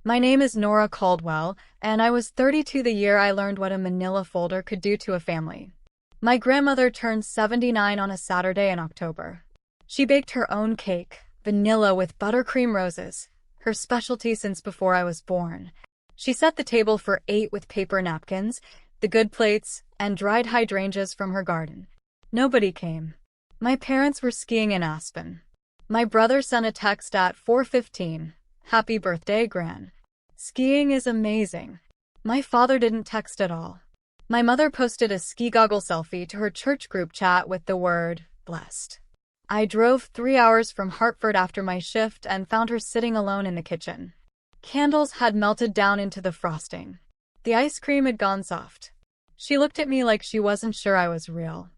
My name is Nora Caldwell, and I was 32 the year I learned what a manila folder could do to a family. My grandmother turned 79 on a Saturday in October. She baked her own cake, vanilla with buttercream roses, her specialty since before I was born. She set the table for 8 with paper napkins, the good plates, and dried hydrangeas from her garden. Nobody came. My parents were skiing in Aspen. My brother sent a text at 4:15. Happy birthday, Gran. Skiing is amazing. My father didn't text at all. My mother posted a ski goggle selfie to her church group chat with the word, blessed. I drove 3 hours from Hartford after my shift and found her sitting alone in the kitchen. Candles had melted down into the frosting. The ice cream had gone soft. She looked at me like she wasn't sure I was real.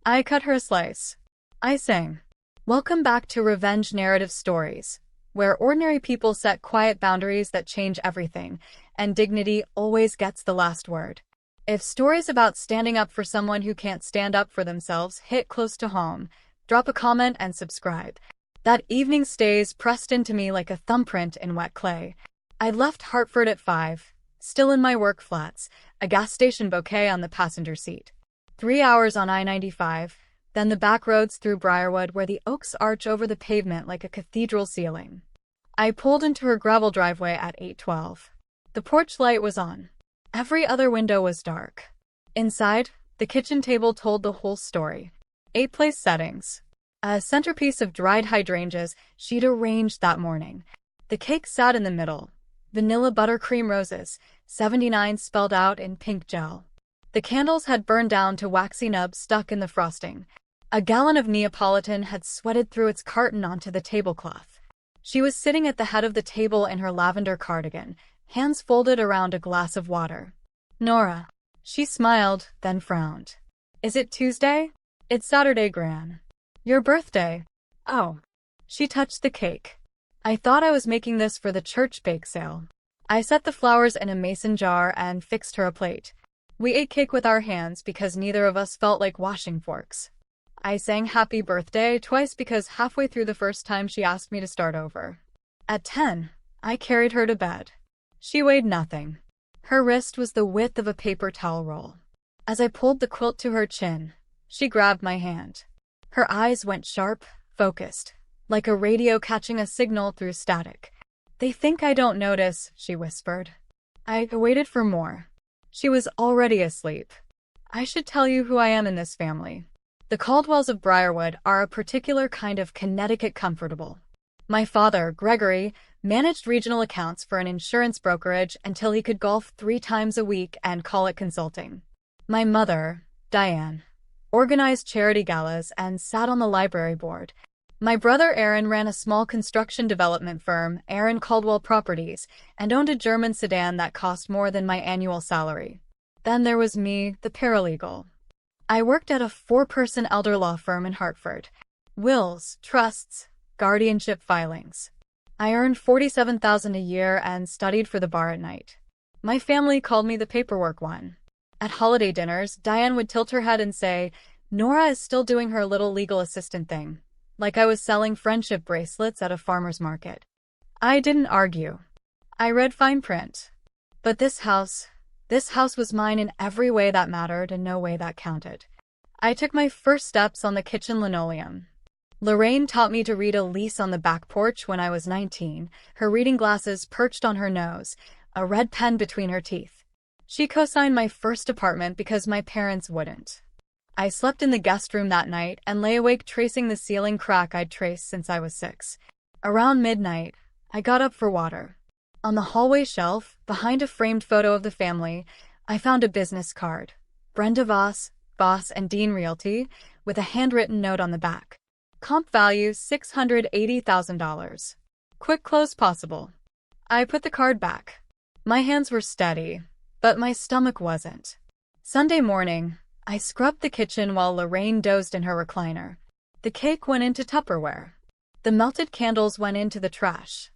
I cut her a slice. I sang, "Welcome back to Revenge Narrative Stories, where ordinary people set quiet boundaries that change everything, and dignity always gets the last word." If stories about standing up for someone who can't stand up for themselves hit close to home, drop a comment and subscribe. That evening stays pressed into me like a thumbprint in wet clay. I left Hartford at 5, still in my work flats, a gas station bouquet on the passenger seat. 3 hours on I-95, then the back roads through Briarwood where the oaks arch over the pavement like a cathedral ceiling. I pulled into her gravel driveway at 8:12. The porch light was on. Every other window was dark. Inside, the kitchen table told the whole story. 8 place settings. A centerpiece of dried hydrangeas she'd arranged that morning. The cake sat in the middle. Vanilla buttercream roses, 79 spelled out in pink gel. The candles had burned down to waxy nubs stuck in the frosting. A gallon of Neapolitan had sweated through its carton onto the tablecloth. She was sitting at the head of the table in her lavender cardigan, hands folded around a glass of water. "Nora." She smiled, then frowned. "Is it Tuesday?" "It's Saturday, Gran." "Your birthday." "Oh." She touched the cake. "I thought I was making this for the church bake sale." I set the flowers in a mason jar and fixed her a plate. We ate cake with our hands because neither of us felt like washing forks. I sang happy birthday twice because halfway through the first time she asked me to start over. At 10, I carried her to bed. She weighed nothing. Her wrist was the width of a paper towel roll. As I pulled the quilt to her chin, she grabbed my hand. Her eyes went sharp, focused, like a radio catching a signal through static. "They think I don't notice," she whispered. I waited for more. She was already asleep. "I should tell you who I am in this family. The Caldwells of Briarwood are a particular kind of Connecticut comfortable. My father, Gregory, managed regional accounts for an insurance brokerage until he could golf 3 times a week and call it consulting. My mother, Diane, organized charity galas and sat on the library board. My brother Aaron ran a small construction development firm, Aaron Caldwell Properties, and owned a German sedan that cost more than my annual salary. Then there was me, the paralegal. I worked at a 4-person elder law firm in Hartford. Wills, trusts, guardianship filings. I earned $47,000 a year and studied for the bar at night. My family called me the paperwork one. At holiday dinners, Diane would tilt her head and say, "Nora is still doing her little legal assistant thing," like I was selling friendship bracelets at a farmer's market. I didn't argue. I read fine print. But this house was mine in every way that mattered and no way that counted. I took my first steps on the kitchen linoleum. Lorraine taught me to read a lease on the back porch when I was 19, her reading glasses perched on her nose, a red pen between her teeth. She co-signed my first apartment because my parents wouldn't. I slept in the guest room that night and lay awake tracing the ceiling crack I'd traced since I was 6. Around midnight, I got up for water. On the hallway shelf, behind a framed photo of the family, I found a business card. Brenda Voss, Boss and Dean Realty, with a handwritten note on the back. Comp value $680,000. Quick close possible. I put the card back. My hands were steady, but my stomach wasn't. Sunday morning, I scrubbed the kitchen while Lorraine dozed in her recliner. The cake went into Tupperware. The melted candles went into the trash.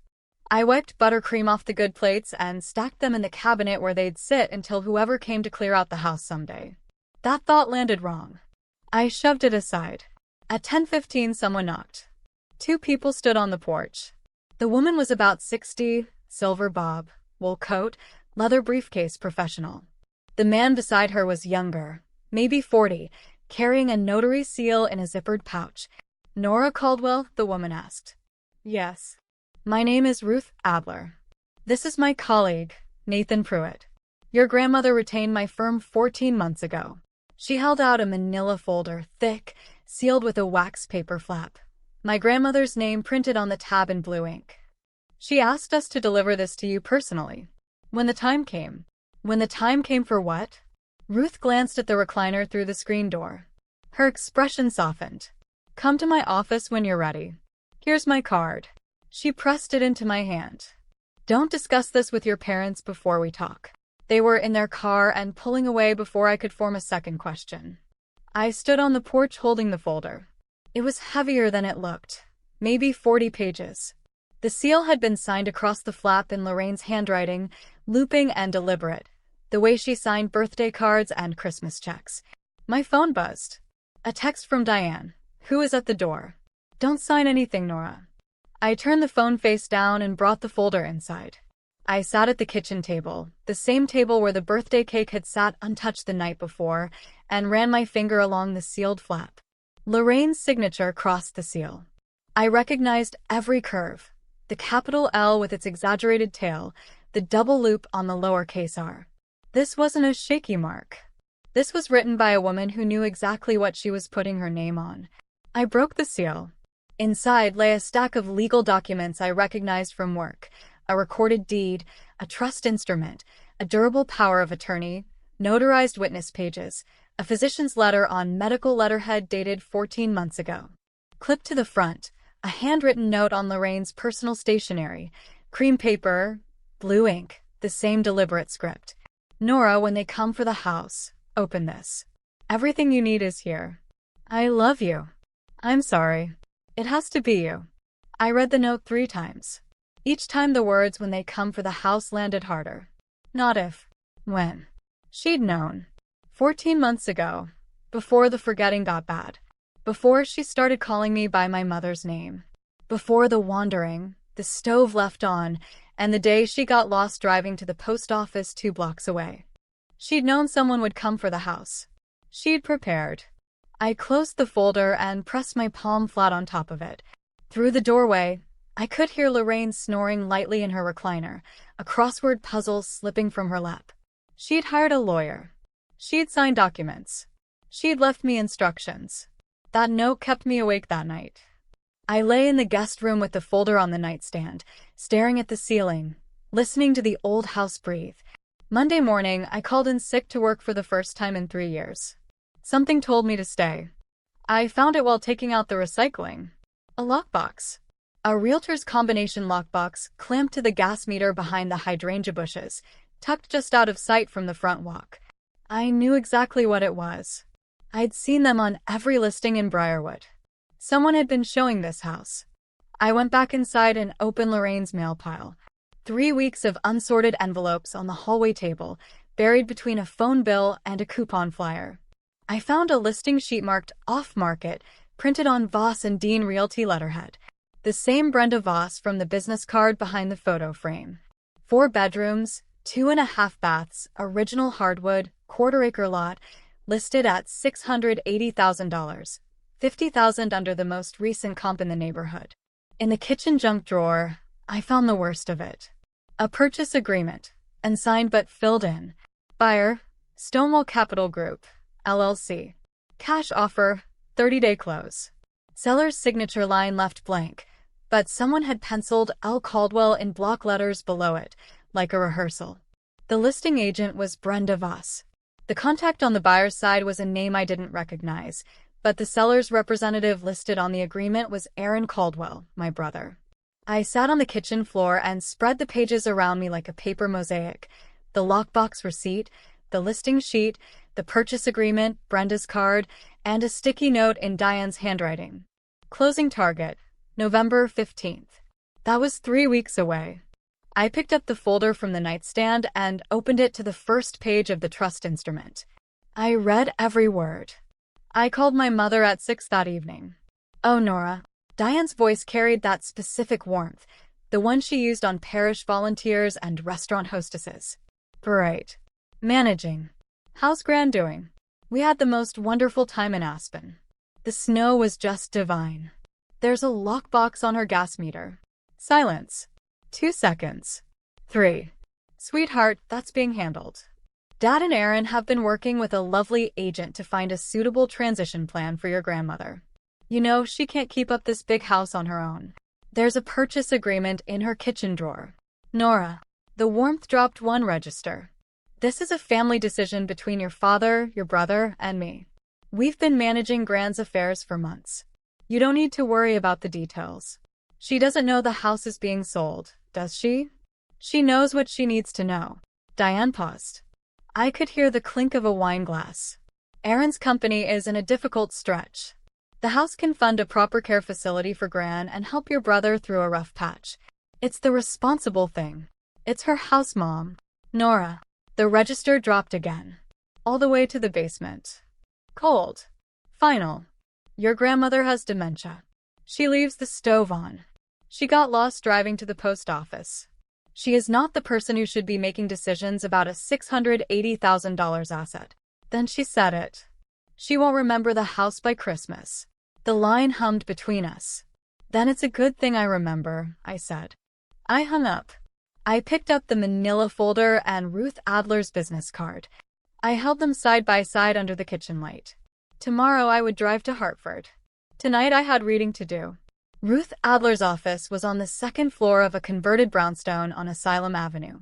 I wiped buttercream off the good plates and stacked them in the cabinet where they'd sit until whoever came to clear out the house someday. That thought landed wrong. I shoved it aside. At 10:15, someone knocked. 2 people stood on the porch. The woman was about 60, silver bob, wool coat, leather briefcase, professional. The man beside her was younger, maybe 40, carrying a notary seal in a zippered pouch. "Nora Caldwell?" the woman asked. "Yes. My name is Ruth Adler. This is my colleague, Nathan Pruitt. Your grandmother retained my firm 14 months ago." She held out a manila folder, thick, sealed with a wax paper flap. My grandmother's name printed on the tab in blue ink. "She asked us to deliver this to you personally. When the time came." "When the time came for what?" Ruth glanced at the recliner through the screen door. Her expression softened. "Come to my office when you're ready. Here's my card." She pressed it into my hand. "Don't discuss this with your parents before we talk." They were in their car and pulling away before I could form a second question. I stood on the porch holding the folder. It was heavier than it looked, maybe 40 pages. The seal had been signed across the flap in Lorraine's handwriting, looping and deliberate, the way she signed birthday cards and Christmas checks. My phone buzzed. A text from Diane, who was at the door. "Don't sign anything, Nora." I turned the phone face down and brought the folder inside. I sat at the kitchen table, the same table where the birthday cake had sat untouched the night before, and ran my finger along the sealed flap. Lorraine's signature crossed the seal. I recognized every curve. The capital L with its exaggerated tail, the double loop on the lowercase r. This wasn't a shaky mark. This was written by a woman who knew exactly what she was putting her name on. I broke the seal. Inside lay a stack of legal documents I recognized from work. A recorded deed, a trust instrument, a durable power of attorney, notarized witness pages, a physician's letter on medical letterhead dated 14 months ago. Clipped to the front, a handwritten note on Lorraine's personal stationery, cream paper, blue ink, the same deliberate script. "Nora, when they come for the house, open this. Everything you need is here. I love you. I'm sorry. It has to be you." I read the note 3 times. Each time the words "when they come for the house" landed harder. Not if. When. She'd known. 14 months ago. Before the forgetting got bad. Before she started calling me by my mother's name. Before the wandering, the stove left on, and the day she got lost driving to the post office 2 blocks away. She'd known someone would come for the house. She'd prepared. I closed the folder and pressed my palm flat on top of it. Through the doorway, I could hear Lorraine snoring lightly in her recliner, a crossword puzzle slipping from her lap. She'd hired a lawyer. She'd signed documents. She'd left me instructions. That note kept me awake that night. I lay in the guest room with the folder on the nightstand, staring at the ceiling, listening to the old house breathe. Monday morning, I called in sick to work for the first time in 3 years. Something told me to stay. I found it while taking out the recycling. A lockbox. A realtor's combination lockbox clamped to the gas meter behind the hydrangea bushes, tucked just out of sight from the front walk. I knew exactly what it was. I'd seen them on every listing in Briarwood. Someone had been showing this house. I went back inside and opened Lorraine's mail pile. 3 weeks of unsorted envelopes on the hallway table, buried between a phone bill and a coupon flyer. I found a listing sheet marked "Off Market," printed on Voss and Dean Realty letterhead. The same Brenda Voss from the business card behind the photo frame. 4 bedrooms, 2.5 baths, original hardwood, quarter-acre lot, listed at $680,000, $50,000 under the most recent comp in the neighborhood. In the kitchen junk drawer, I found the worst of it. A purchase agreement, unsigned but filled in. Buyer, Stonewall Capital Group, LLC. Cash offer, 30-day close. Seller's signature line left blank, but someone had penciled L. Caldwell in block letters below it, like a rehearsal. The listing agent was Brenda Voss. The contact on the buyer's side was a name I didn't recognize, but the seller's representative listed on the agreement was Aaron Caldwell, my brother. I sat on the kitchen floor and spread the pages around me like a paper mosaic. The lockbox receipt, the listing sheet, the purchase agreement, Brenda's card, and a sticky note in Diane's handwriting. Closing target, November 15th. That was 3 weeks away. I picked up the folder from the nightstand and opened it to the first page of the trust instrument. I read every word. I called my mother at 6 that evening. "Oh, Nora." Diane's voice carried that specific warmth, The one she used on parish volunteers and restaurant hostesses. Great. Managing. How's Gran doing? We had the most wonderful time in Aspen. The snow was just divine. There's a lockbox on her gas meter. Silence. 2 seconds. 3. Sweetheart, that's being handled. Dad and Aaron have been working with a lovely agent to find a suitable transition plan for your grandmother. You know, she can't keep up this big house on her own. There's a purchase agreement in her kitchen drawer. Nora. The warmth dropped 1 register. This is a family decision between your father, your brother, and me. We've been managing Gran's affairs for months. You don't need to worry about the details. She doesn't know the house is being sold, does she? She knows what she needs to know. Diane paused. I could hear the clink of a wine glass. Aaron's company is in a difficult stretch. The house can fund a proper care facility for Gran and help your brother through a rough patch. It's the responsible thing. It's her house, Mom. Nora. The register dropped again. All the way to the basement. Cold. Final. Your grandmother has dementia. She leaves the stove on. She got lost driving to the post office. She is not the person who should be making decisions about a $680,000 asset. Then she said it. She won't remember the house by Christmas. The line hummed between us. Then it's a good thing I remember, I said. I hung up. I picked up the manila folder and Ruth Adler's business card. I held them side by side under the kitchen light. Tomorrow I would drive to Hartford. Tonight I had reading to do. Ruth Adler's office was on the 2nd floor of a converted brownstone on Asylum Avenue.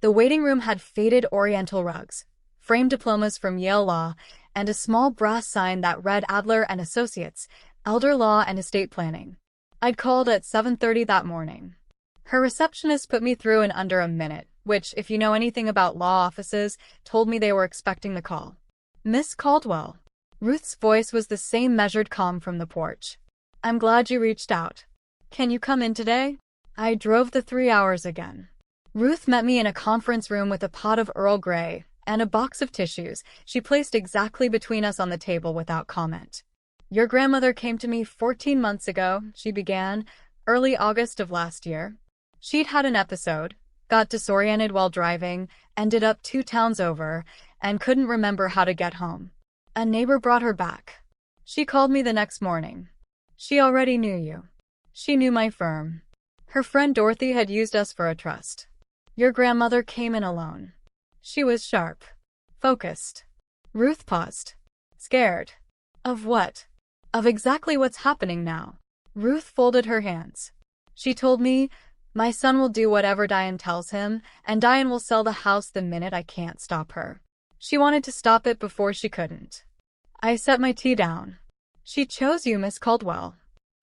The waiting room had faded oriental rugs, framed diplomas from Yale Law, and a small brass sign that read Adler and Associates, Elder Law and Estate Planning. I'd called at 7:30 that morning. Her receptionist put me through in under a minute, which, if you know anything about law offices, told me they were expecting the call. Miss Caldwell. Ruth's voice was the same measured calm from the porch. I'm glad you reached out. Can you come in today? I drove the 3 hours again. Ruth met me in a conference room with a pot of Earl Grey and a box of tissues she placed exactly between us on the table without comment. Your grandmother came to me 14 months ago, she began, early August of last year. She'd had an episode, got disoriented while driving, ended up 2 towns over, and couldn't remember how to get home. A neighbor brought her back. She called me the next morning. She already knew you. She knew my firm. Her friend Dorothy had used us for a trust. Your grandmother came in alone. She was sharp. Focused. Ruth paused. Scared. Of what? Of exactly what's happening now. Ruth folded her hands. She told me, my son will do whatever Diane tells him, and Diane will sell the house the minute I can't stop her. She wanted to stop it before she couldn't. I set my tea down. She chose you, Miss Caldwell.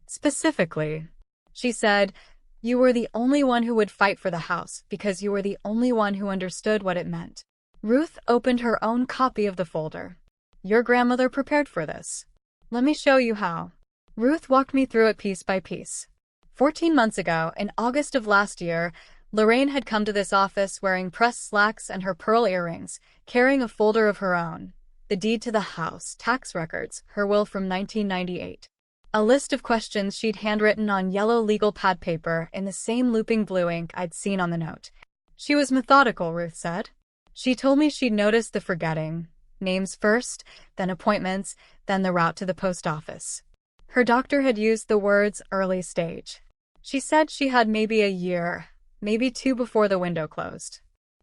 Specifically. She said, you were the only one who would fight for the house because you were the only one who understood what it meant. Ruth opened her own copy of the folder. Your grandmother prepared for this. Let me show you how. Ruth walked me through it piece by piece. 14 months ago, in August of last year, Lorraine had come to this office wearing pressed slacks and her pearl earrings, carrying a folder of her own. The deed to the house, tax records, her will from 1998. A list of questions she'd handwritten on yellow legal pad paper in the same looping blue ink I'd seen on the note. She was methodical, Ruth said. She told me she'd noticed the forgetting. Names first, then appointments, then the route to the post office. Her doctor had used the words early stage. She said she had maybe a year, maybe 2 before the window closed.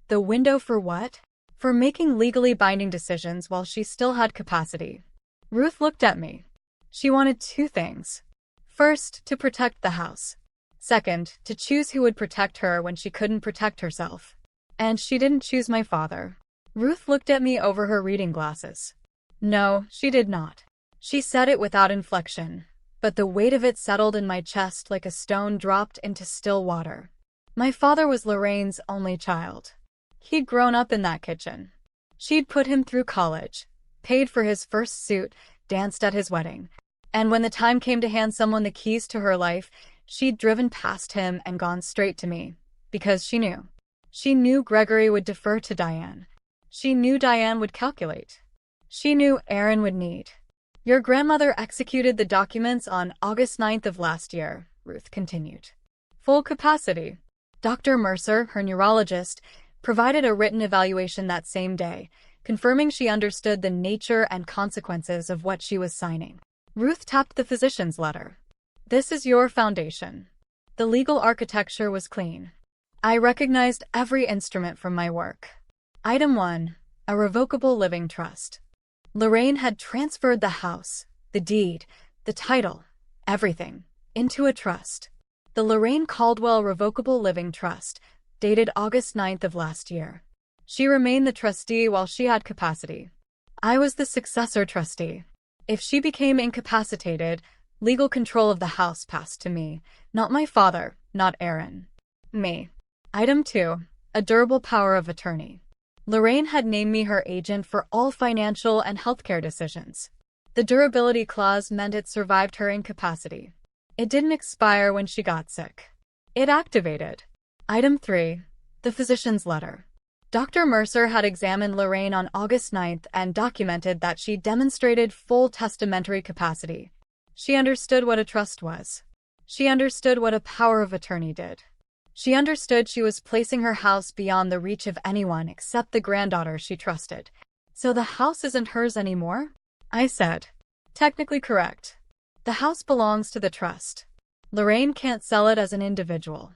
The window for what? For making legally binding decisions while she still had capacity. Ruth looked at me. She wanted 2 things. First, to protect the house. Second, to choose who would protect her when she couldn't protect herself. And she didn't choose my father. Ruth looked at me over her reading glasses. No, she did not. She said it without inflection, but the weight of it settled in my chest like a stone dropped into still water. My father was Lorraine's only child. He'd grown up in that kitchen. She'd put him through college, paid for his first suit, danced at his wedding. And when the time came to hand someone the keys to her life, she'd driven past him and gone straight to me. Because she knew. She knew Gregory would defer to Diane. She knew Diane would calculate. She knew Aaron would need. Your grandmother executed the documents on August 9th of last year, Ruth continued. full capacity. Dr. Mercer, her neurologist, provided a written evaluation that same day, confirming she understood the nature and consequences of what she was signing. Ruth tapped the physician's letter. This is your foundation. The legal architecture was clean. I recognized every instrument from my work. Item 1. A revocable living trust. Lorraine had transferred the house, the deed, the title, everything, into a trust. The Lorraine Caldwell Revocable Living Trust, dated August 9th of last year. She remained the trustee while she had capacity. I was the successor trustee. If she became incapacitated, legal control of the house passed to me, not my father, not Aaron. Me. Item 2. A durable power of attorney. Lorraine had named me her agent for all financial and healthcare decisions. The durability clause meant it survived her incapacity. It didn't expire when she got sick. It activated. Item 3. The physician's letter. Dr. Mercer had examined Lorraine on August 9th and documented that she demonstrated full testamentary capacity. She understood what a trust was. She understood what a power of attorney did. She understood she was placing her house beyond the reach of anyone except the granddaughter she trusted. So the house isn't hers anymore? I said. Technically correct. The house belongs to the trust. Lorraine can't sell it as an individual.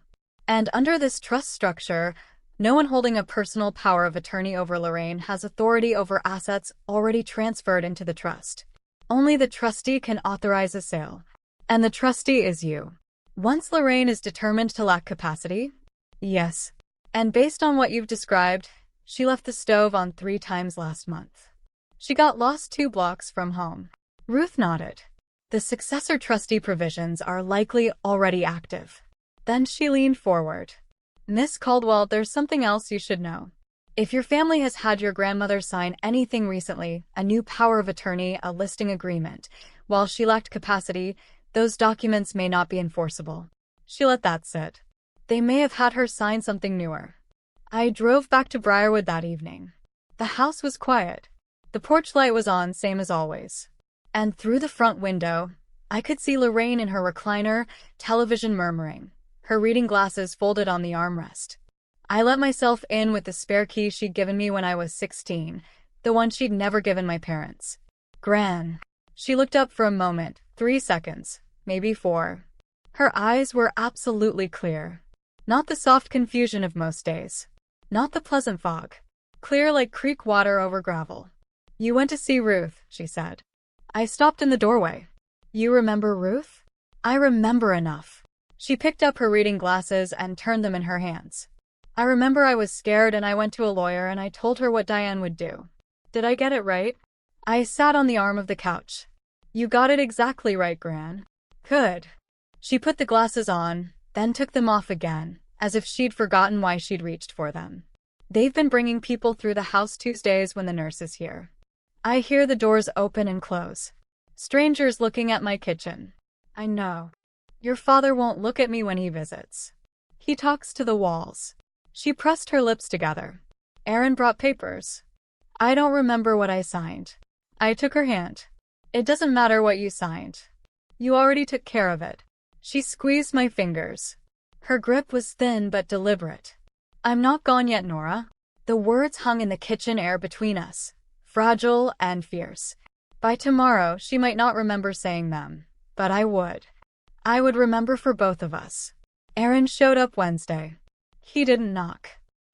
And under this trust structure, no one holding a personal power of attorney over Lorraine has authority over assets already transferred into the trust. Only the trustee can authorize a sale. And the trustee is you. Once Lorraine is determined to lack capacity? Yes. And based on what you've described, she left the stove on 3 times last month. She got lost 2 blocks from home. Ruth nodded. The successor trustee provisions are likely already active. Then she leaned forward. Miss Caldwell, there's something else you should know. If your family has had your grandmother sign anything recently, a new power of attorney, a listing agreement, while she lacked capacity, those documents may not be enforceable. She let that sit. They may have had her sign something newer. I drove back to Briarwood that evening. The house was quiet. The porch light was on, same as always. And through the front window, I could see Lorraine in her recliner, television murmuring, her reading glasses folded on the armrest. I let myself in with the spare key she'd given me when I was 16, the one she'd never given my parents. Gran. She looked up for a moment, 3 seconds, maybe 4. Her eyes were absolutely clear. Not the soft confusion of most days. Not the pleasant fog. Clear like creek water over gravel. You went to see Ruth, she said. I stopped in the doorway. You remember Ruth? I remember enough. She picked up her reading glasses and turned them in her hands. I remember I was scared and I went to a lawyer and I told her what Diane would do. Did I get it right? I sat on the arm of the couch. You got it exactly right, Gran. Good. She put the glasses on, then took them off again, as if she'd forgotten why she'd reached for them. They've been bringing people through the house Tuesdays when the nurse is here. I hear the doors open and close. Strangers looking at my kitchen. I know. Your father won't look at me when he visits. He talks to the walls. She pressed her lips together. Aaron brought papers. I don't remember what I signed. I took her hand. It doesn't matter what you signed. You already took care of it. She squeezed my fingers. Her grip was thin but deliberate. I'm not gone yet, Nora. The words hung in the kitchen air between us, fragile and fierce. By tomorrow, she might not remember saying them, but I would. I would remember for both of us. Aaron showed up Wednesday. He didn't knock.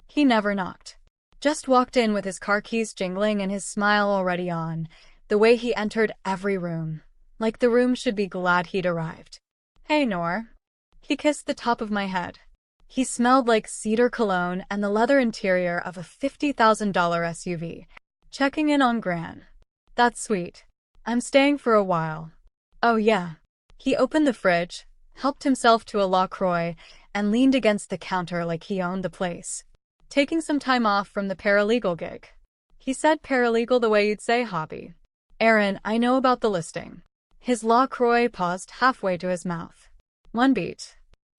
He never knocked. Just walked in with his car keys jingling and his smile already on, the way he entered every room, like the room should be glad he'd arrived. Hey, Nor. He kissed the top of my head. He smelled like cedar cologne and the leather interior of a $50,000 SUV. Checking in on Gran. That's sweet. I'm staying for a while. Oh yeah. He opened the fridge, helped himself to a LaCroix, and leaned against the counter like he owned the place. Taking some time off from the paralegal gig. He said paralegal the way you'd say hobby. Aaron, I know about the listing. His LaCroix paused halfway to his mouth. 1 beat.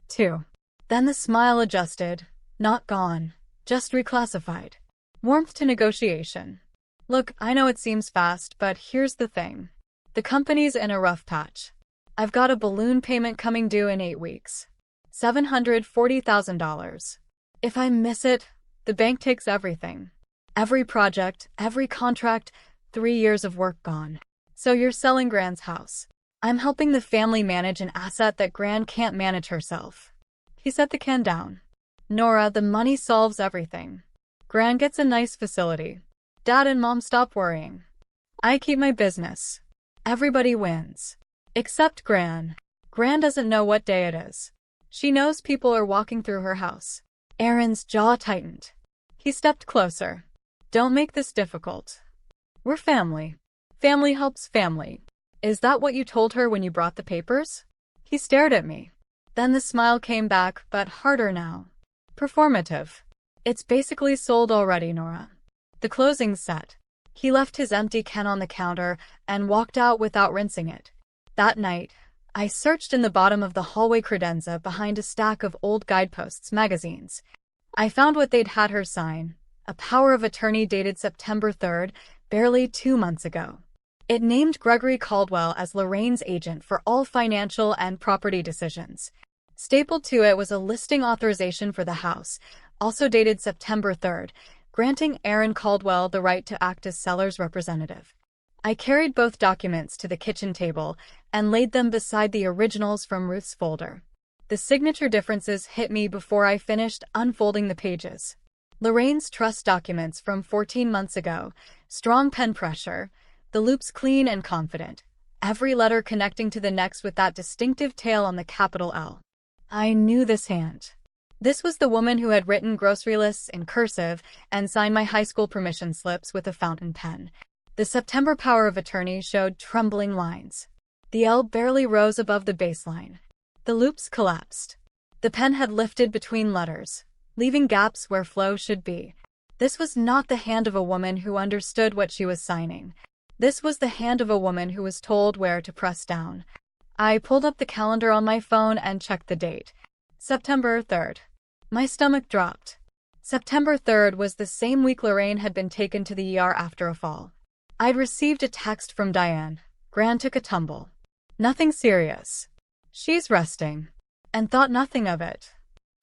2. Then the smile adjusted. Not gone. Just reclassified. Warmth to negotiation. Look, I know it seems fast, but here's the thing. The company's in a rough patch. I've got a balloon payment coming due in 8 weeks. $740,000. If I miss it, the bank takes everything. Every project, every contract, 3 years of work gone. So you're selling Gran's house. I'm helping the family manage an asset that Gran can't manage herself. He set the can down. Nora, the money solves everything. Gran gets a nice facility. Dad and Mom stop worrying. I keep my business. Everybody wins. Except Gran. Gran doesn't know what day it is. She knows people are walking through her house. Aaron's jaw tightened. He stepped closer. Don't make this difficult. We're family. Family helps family. Is that what you told her when you brought the papers? He stared at me. Then the smile came back, but harder now. Performative. It's basically sold already, Nora. The closing's set. He left his empty can on the counter and walked out without rinsing it. That night, I searched in the bottom of the hallway credenza behind a stack of old guideposts magazines. I found what they'd had her sign, a power of attorney dated September 3rd, barely 2 months ago. It named Gregory Caldwell as Lorraine's agent for all financial and property decisions. Stapled to it was a listing authorization for the house, also dated September 3rd, granting Aaron Caldwell the right to act as seller's representative. I carried both documents to the kitchen table and laid them beside the originals from Ruth's folder. The signature differences hit me before I finished unfolding the pages. Lorraine's trust documents from 14 months ago, strong pen pressure, the loops clean and confident, every letter connecting to the next with that distinctive tail on the capital L. I knew this hand. This was the woman who had written grocery lists in cursive and signed my high school permission slips with a fountain pen. The September power of attorney showed trembling lines. The L barely rose above the baseline. The loops collapsed. The pen had lifted between letters, leaving gaps where flow should be. This was not the hand of a woman who understood what she was signing. This was the hand of a woman who was told where to press down. I pulled up the calendar on my phone and checked the date. September 3rd. My stomach dropped. September 3rd was the same week Lorraine had been taken to the ER after a fall. I'd received a text from Diane. Gran took a tumble. Nothing serious. She's resting. And thought nothing of it.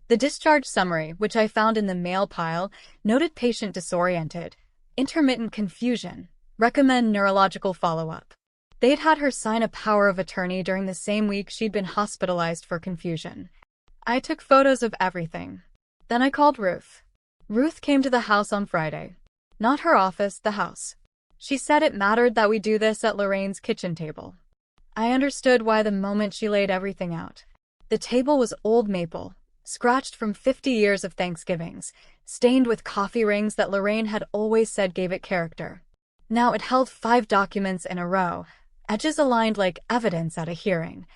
The discharge summary, which I found in the mail pile, noted patient disoriented, intermittent confusion, recommend neurological follow-up. They'd had her sign a power of attorney during the same week she'd been hospitalized for confusion. I took photos of everything. Then I called Ruth. Ruth came to the house on Friday. Not her office, the house. She said it mattered that we do this at Lorraine's kitchen table. I understood why the moment she laid everything out. The table was old maple, scratched from 50 years of Thanksgivings, stained with coffee rings that Lorraine had always said gave it character. Now it held 5 documents in a row, edges aligned like evidence at a hearing.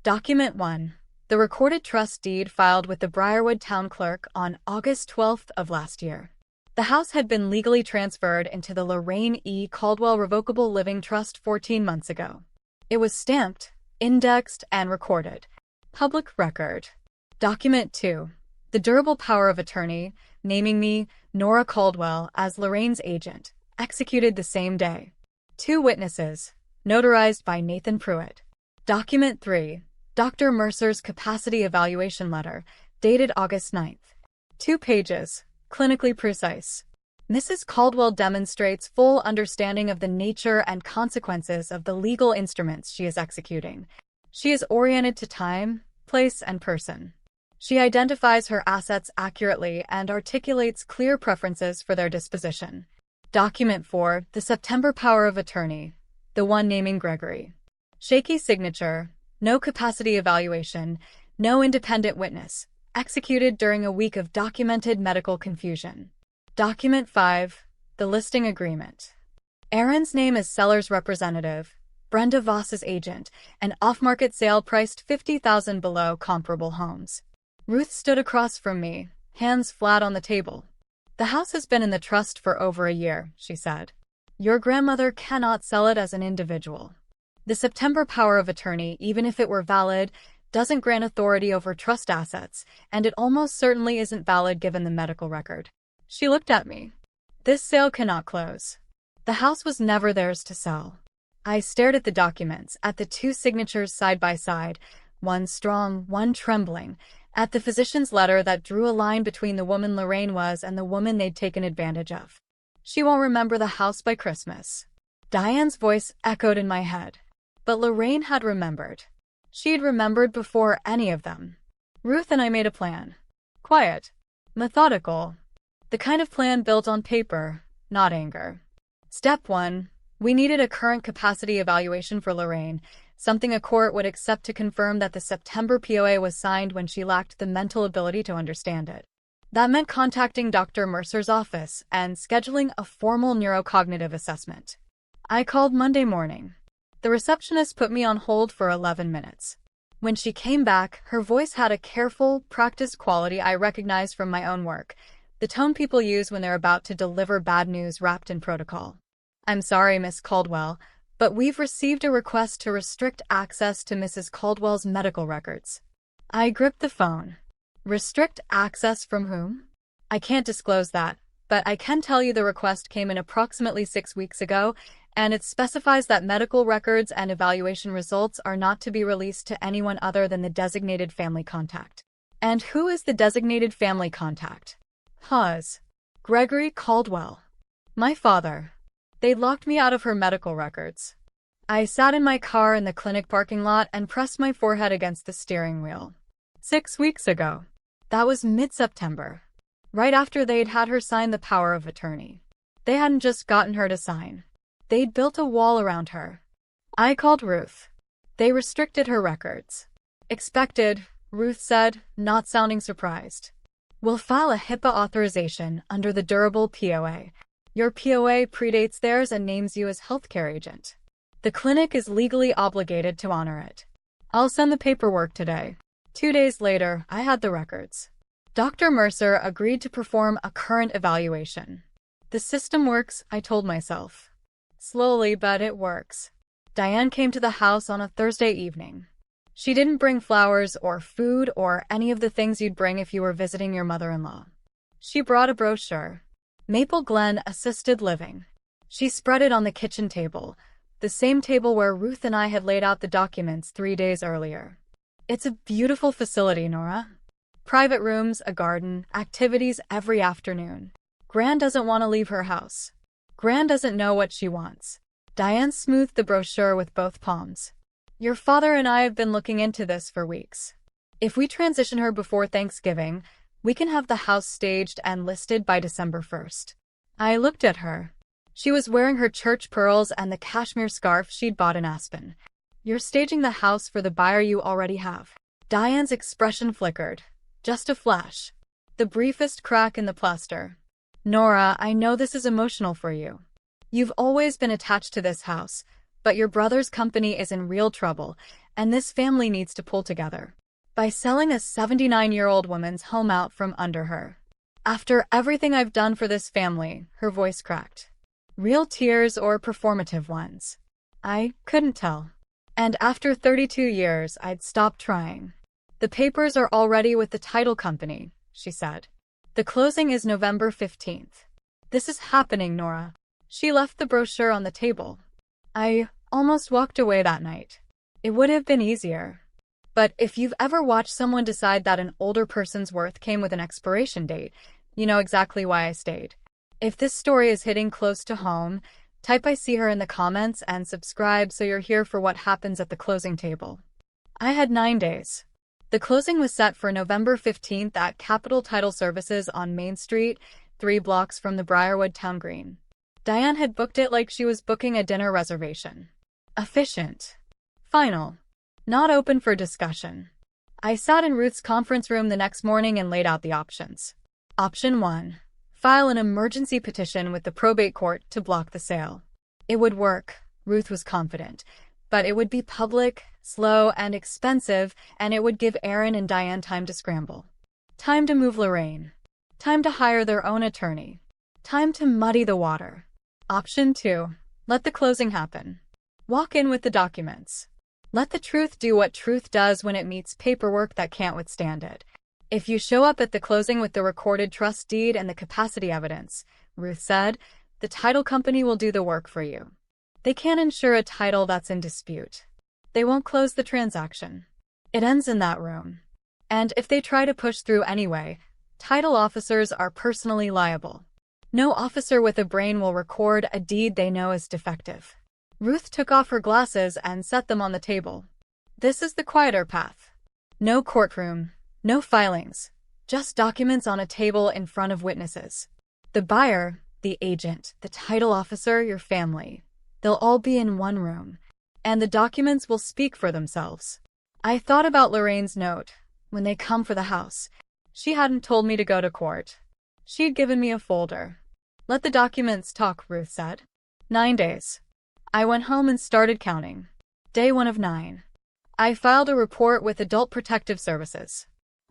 Document 1. The recorded trust deed filed with the Briarwood town clerk on August 12th of last year. The house had been legally transferred into the Lorraine E. Caldwell Revocable Living Trust 14 months ago. It was stamped, indexed, and recorded. Public record. Document 2. The durable power of attorney, naming me, Nora Caldwell, as Lorraine's agent, executed the same day. 2 witnesses, notarized by Nathan Pruitt. Document 3. Dr. Mercer's capacity evaluation letter, dated August 9th. 2 pages, clinically precise. Mrs. Caldwell demonstrates full understanding of the nature and consequences of the legal instruments she is executing. She is oriented to time, place, and person. She identifies her assets accurately and articulates clear preferences for their disposition. Document 4. The September power of attorney, the one naming Gregory. Shaky signature, no capacity evaluation, no independent witness, executed during a week of documented medical confusion. Document 5. The listing agreement. Aaron's name as seller's representative, Brenda Voss's agent, an off-market sale priced $50,000 below comparable homes. Ruth stood across from me, hands flat on the table. The house has been in the trust for over a year, she said. Your grandmother cannot sell it as an individual. The September power of attorney, even if it were valid, doesn't grant authority over trust assets, and it almost certainly isn't valid given the medical record. She looked at me. This sale cannot close. The house was never theirs to sell. I stared at the documents, at the 2 signatures side by side, one strong, one trembling, At the physician's letter that drew a line between the woman Lorraine was and the woman they'd taken advantage of. She won't remember the house by Christmas. Diane's voice echoed in my head. But Lorraine had remembered. She'd remembered before any of them. Ruth and I made a plan. Quiet. Methodical. The kind of plan built on paper, not anger. Step 1. We needed a current capacity evaluation for Lorraine, something a court would accept to confirm that the September POA was signed when she lacked the mental ability to understand it. That meant contacting Dr. Mercer's office and scheduling a formal neurocognitive assessment. I called Monday morning. The receptionist put me on hold for 11 minutes. When she came back, her voice had a careful, practiced quality I recognized from my own work, the tone people use when they're about to deliver bad news wrapped in protocol. I'm sorry, Miss Caldwell, but we've received a request to restrict access to Mrs. Caldwell's medical records. I gripped the phone. Restrict access from whom? I can't disclose that, but I can tell you the request came in approximately 6 weeks ago, and it specifies that medical records and evaluation results are not to be released to anyone other than the designated family contact. And who is the designated family contact? Pause. Gregory Caldwell. My father. They'd locked me out of her medical records. I sat in my car in the clinic parking lot and pressed my forehead against the steering wheel. 6 weeks ago. That was mid-September. Right after they'd had her sign the power of attorney. They hadn't just gotten her to sign. They'd built a wall around her. I called Ruth. They restricted her records. Expected, Ruth said, not sounding surprised. We'll file a HIPAA authorization under the durable POA. Your POA predates theirs and names you as healthcare agent. The clinic is legally obligated to honor it. I'll send the paperwork today. 2 days later, I had the records. Dr. Mercer agreed to perform a current evaluation. The system works, I told myself. Slowly, but it works. Diane came to the house on a Thursday evening. She didn't bring flowers or food or any of the things you'd bring if you were visiting your mother-in-law. She brought a brochure. Maple Glen Assisted Living. She spread it on the kitchen table, the same table where Ruth and I had laid out the documents 3 days earlier. It's a beautiful facility, Nora. Private rooms, a garden, activities every afternoon. Gran doesn't want to leave her house. Gran doesn't know what she wants. Diane smoothed the brochure with both palms. Your father and I have been looking into this for weeks. If we transition her before Thanksgiving, we can have the house staged and listed by December 1st. I looked at her. She was wearing her church pearls and the cashmere scarf she'd bought in Aspen. You're staging the house for the buyer you already have. Diane's expression flickered. Just a flash. The briefest crack in the plaster. Nora, I know this is emotional for you. You've always been attached to this house, but your brother's company is in real trouble, and this family needs to pull together. By selling a 79-year-old woman's home out from under her. After everything I've done for this family, her voice cracked. Real tears or performative ones? I couldn't tell. And after 32 years, I'd stopped trying. The papers are already with the title company, she said. The closing is November 15th. This is happening, Nora. She left the brochure on the table. I almost walked away that night. It would have been easier. But if you've ever watched someone decide that an older person's worth came with an expiration date, you know exactly why I stayed. If this story is hitting close to home, type I see her in the comments and subscribe so you're here for what happens at the closing table. I had 9 days. The closing was set for November 15th at Capital Title Services on Main Street, 3 blocks from the Briarwood Town Green. Diane had booked it like she was booking a dinner reservation. Efficient. Final. Not open for discussion. I sat in Ruth's conference room the next morning and laid out the options. Option 1. File an emergency petition with the probate court to block the sale. It would work, Ruth was confident, but it would be public, slow, and expensive, and it would give Aaron and Diane time to scramble. Time to move Lorraine. Time to hire their own attorney. Time to muddy the water. Option 2. Let the closing happen. Walk in with the documents. Let the truth do what truth does when it meets paperwork that can't withstand it. If you show up at the closing with the recorded trust deed and the capacity evidence, Ruth said, the title company will do the work for you. They can't insure a title that's in dispute. They won't close the transaction. It ends in that room. And if they try to push through anyway, title officers are personally liable. No officer with a brain will record a deed they know is defective. Ruth took off her glasses and set them on the table. This is the quieter path. No courtroom, no filings, just documents on a table in front of witnesses. The buyer, the agent, the title officer, your family. They'll all be in one room, and the documents will speak for themselves. I thought about Lorraine's note. When they come for the house, she hadn't told me to go to court. She'd given me a folder. Let the documents talk, Ruth said. 9 days. I went home and started counting. Day 1 of 9. I filed a report with Adult Protective Services.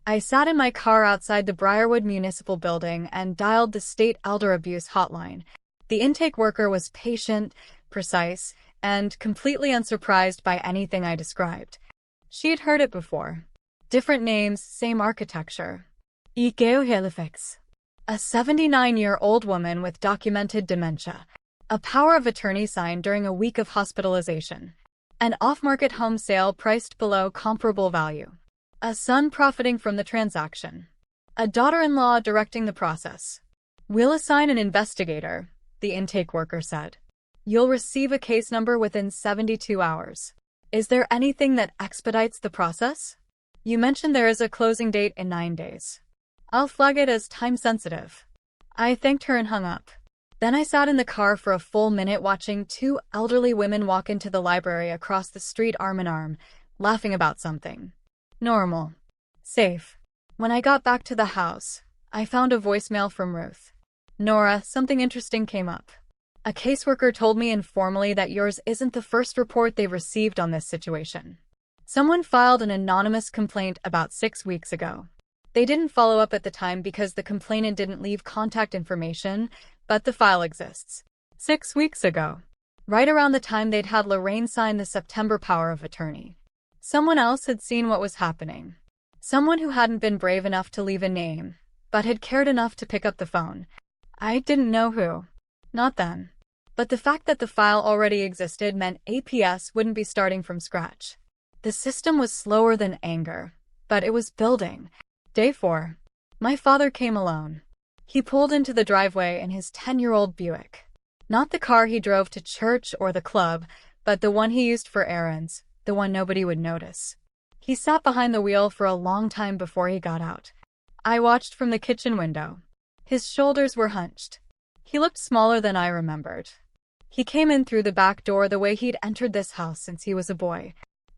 I sat in my car outside the Briarwood Municipal Building and dialed the state elder abuse hotline. The intake worker was patient, precise, and completely unsurprised by anything I described. She had heard it before. Different names, same architecture. Ikeo Halifax. A 79-year-old woman with documented dementia. A power of attorney signed during a week of hospitalization. An off-market home sale priced below comparable value. A son profiting from the transaction. A daughter-in-law directing the process. We'll assign an investigator, the intake worker said. You'll receive a case number within 72 hours. Is there anything that expedites the process? You mentioned there is a closing date in 9 days. I'll flag it as time-sensitive. I thanked her and hung up. Then I sat in the car for a full minute watching 2 elderly women walk into the library across the street arm in arm, laughing about something. Normal. Safe. When I got back to the house, I found a voicemail from Ruth. Nora, something interesting came up. A caseworker told me informally that yours isn't the first report they've received on this situation. Someone filed an anonymous complaint about 6 weeks ago. They didn't follow up at the time because the complainant didn't leave contact information, but the file exists. 6 weeks ago. Right around the time they'd had Lorraine sign the September power of attorney. Someone else had seen what was happening. Someone who hadn't been brave enough to leave a name, but had cared enough to pick up the phone. I didn't know who. Not then. But the fact that the file already existed meant APS wouldn't be starting from scratch. The system was slower than anger, but it was building. Day 4. My father came alone. He pulled into the driveway in his 10-year-old Buick. Not the car he drove to church or the club, but the one he used for errands, the one nobody would notice. He sat behind the wheel for a long time before he got out. I watched from the kitchen window. His shoulders were hunched. He looked smaller than I remembered. He came in through the back door the way he'd entered this house since he was a boy.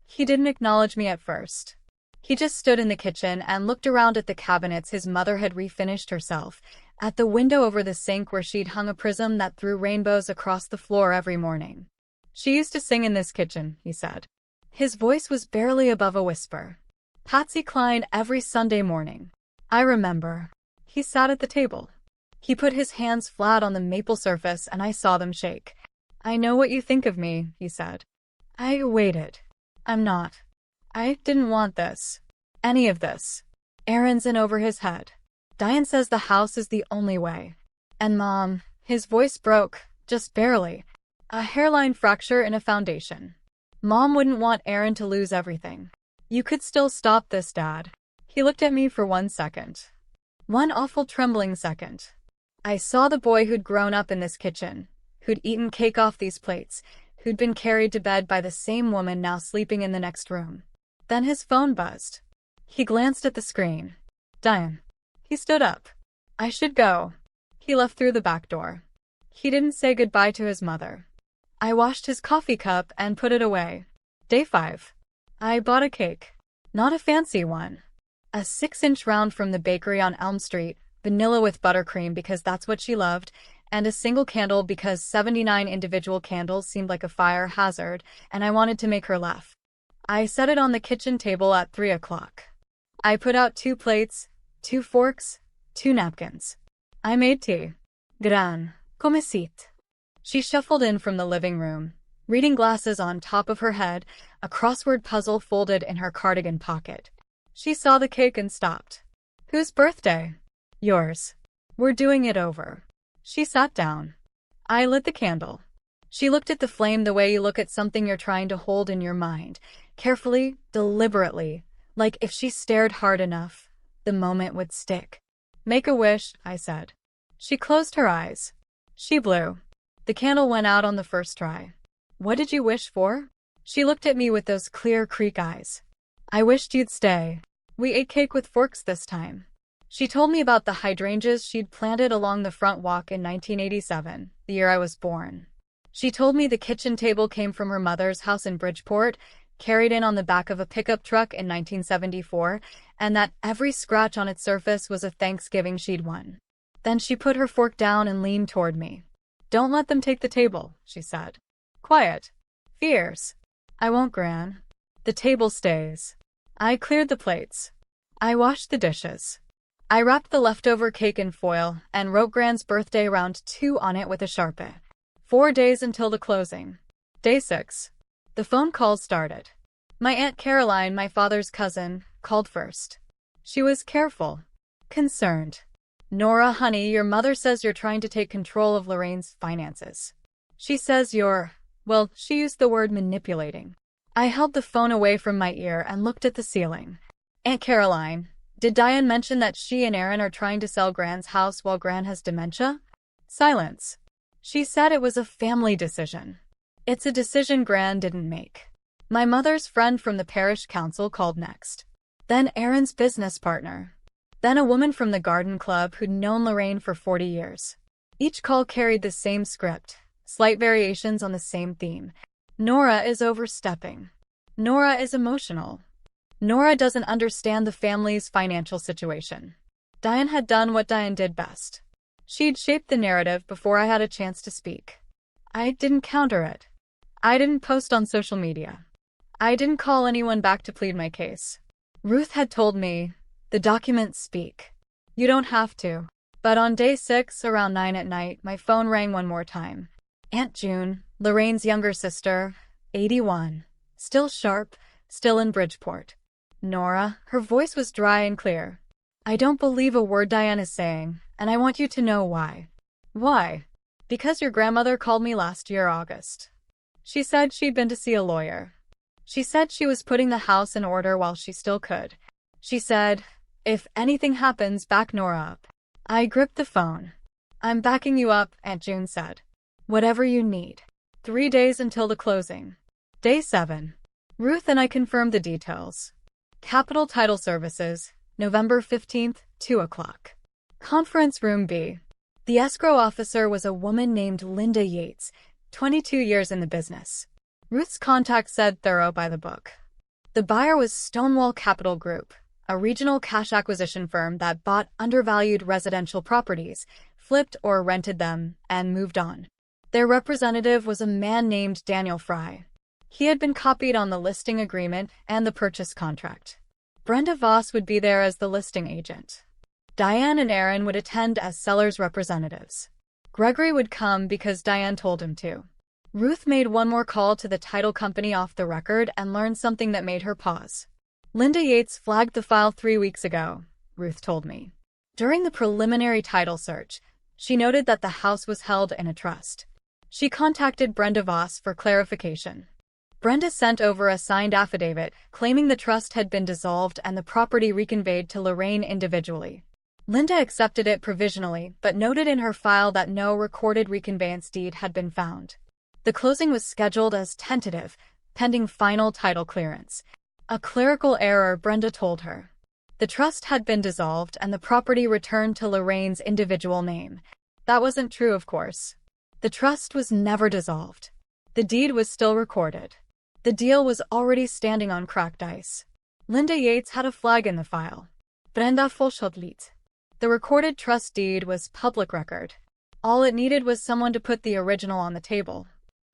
He didn't acknowledge me at first. He just stood in the kitchen and looked around at the cabinets his mother had refinished herself, at the window over the sink where she'd hung a prism that threw rainbows across the floor every morning. She used to sing in this kitchen, he said. His voice was barely above a whisper. Patsy Cline every Sunday morning. I remember. He sat at the table. He put his hands flat on the maple surface and I saw them shake. I know what you think of me, he said. I waited. I'm not. I didn't want this. Any of this. Errands in over his head. Diane says the house is the only way. And Mom, his voice broke, just barely. A hairline fracture in a foundation. Mom wouldn't want Aaron to lose everything. You could still stop this, Dad. He looked at me for 1 second. One awful trembling second. I saw the boy who'd grown up in this kitchen, who'd eaten cake off these plates, who'd been carried to bed by the same woman now sleeping in the next room. Then his phone buzzed. He glanced at the screen. Diane. He stood up. I should go. He left through the back door. He didn't say goodbye to his mother. I washed his coffee cup and put it away. Day 5. I bought a cake. Not a fancy one. A 6-inch round from the bakery on Elm Street, vanilla with buttercream because that's what she loved, and a single candle because 79 individual candles seemed like a fire hazard, and I wanted to make her laugh. I set it on the kitchen table at 3 o'clock. I put out 2 plates, 2 forks, 2 napkins. I made tea. Gran. Come sit. She shuffled in from the living room, reading glasses on top of her head, a crossword puzzle folded in her cardigan pocket. She saw the cake and stopped. Whose birthday? Yours. We're doing it over. She sat down. I lit the candle. She looked at the flame the way you look at something you're trying to hold in your mind, carefully, deliberately, Like if she stared hard enough, the moment would stick. Make a wish, I said. She closed her eyes. She blew. The candle went out on the first try. What did you wish for? She looked at me with those clear creek eyes. I wished you'd stay. We ate cake with forks this time. She told me about the hydrangeas she'd planted along the front walk in 1987, the year I was born. She told me the kitchen table came from her mother's house in Bridgeport, carried in on the back of a pickup truck in 1974, and that every scratch on its surface was a Thanksgiving she'd won. Then she put her fork down and leaned toward me. Don't let them take the table, she said. Quiet. Fierce. I won't, Gran. The table stays. I cleared the plates. I washed the dishes. I wrapped the leftover cake in foil and wrote Gran's birthday round 2 on it with a Sharpie. 4 days until the closing. Day 6. The phone calls started. My Aunt Caroline, my father's cousin, called first. She was careful. Concerned. Nora, honey, your mother says you're trying to take control of Lorraine's finances. She says you're, well, she used the word manipulating. I held the phone away from my ear and looked at the ceiling. Aunt Caroline, did Diane mention that she and Aaron are trying to sell Gran's house while Gran has dementia? Silence. She said it was a family decision. It's a decision Gran didn't make. My mother's friend from the parish council called next. Then Aaron's business partner. Then a woman from the garden club who'd known Lorraine for 40 years. Each call carried the same script, slight variations on the same theme. Nora is overstepping. Nora is emotional. Nora doesn't understand the family's financial situation. Diane had done what Diane did best. She'd shaped the narrative before I had a chance to speak. I didn't counter it. I didn't post on social media. I didn't call anyone back to plead my case. Ruth had told me, the documents speak. You don't have to. But on day 6, around 9 at night, my phone rang one more time. Aunt June, Lorraine's younger sister, 81. Still sharp, still in Bridgeport. Nora, her voice was dry and clear. I don't believe a word Diane is saying, and I want you to know why. Why? Because your grandmother called me last year, August. She said she'd been to see a lawyer. She said she was putting the house in order while she still could. She said, if anything happens, back Nora up. I gripped the phone. I'm backing you up, Aunt June said. Whatever you need. 3 days until the closing. Day 7. Ruth and I confirmed the details. Capital Title Services, November 15th, 2 o'clock. Conference Room B. The escrow officer was a woman named Linda Yates, 22 years in the business. Ruth's contact said thorough by the book. The buyer was Stonewall Capital Group, a regional cash acquisition firm that bought undervalued residential properties, flipped or rented them, and moved on. Their representative was a man named Daniel Fry. He had been copied on the listing agreement and the purchase contract. Brenda Voss would be there as the listing agent. Diane and Aaron would attend as sellers' representatives. Gregory would come because Diane told him to. Ruth made one more call to the title company off the record and learned something that made her pause. Linda Yates flagged the file 3 weeks ago, Ruth told me. During the preliminary title search, she noted that the house was held in a trust. She contacted Brenda Voss for clarification. Brenda sent over a signed affidavit claiming the trust had been dissolved and the property reconveyed to Lorraine individually. Linda accepted it provisionally, but noted in her file that no recorded reconveyance deed had been found. The closing was scheduled as tentative, pending final title clearance. A clerical error, Brenda told her. The trust had been dissolved and the property returned to Lorraine's individual name. That wasn't true, of course. The trust was never dissolved. The deed was still recorded. The deal was already standing on cracked ice. Linda Yates had a flag in the file. Brenda Folschodlit. The recorded trust deed was public record. All it needed was someone to put the original on the table.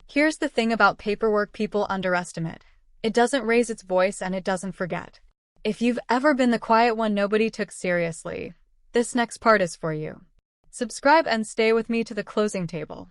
Here's the thing about paperwork people underestimate. It doesn't raise its voice and it doesn't forget. If you've ever been the quiet one nobody took seriously, this next part is for you. Subscribe and stay with me to the closing table.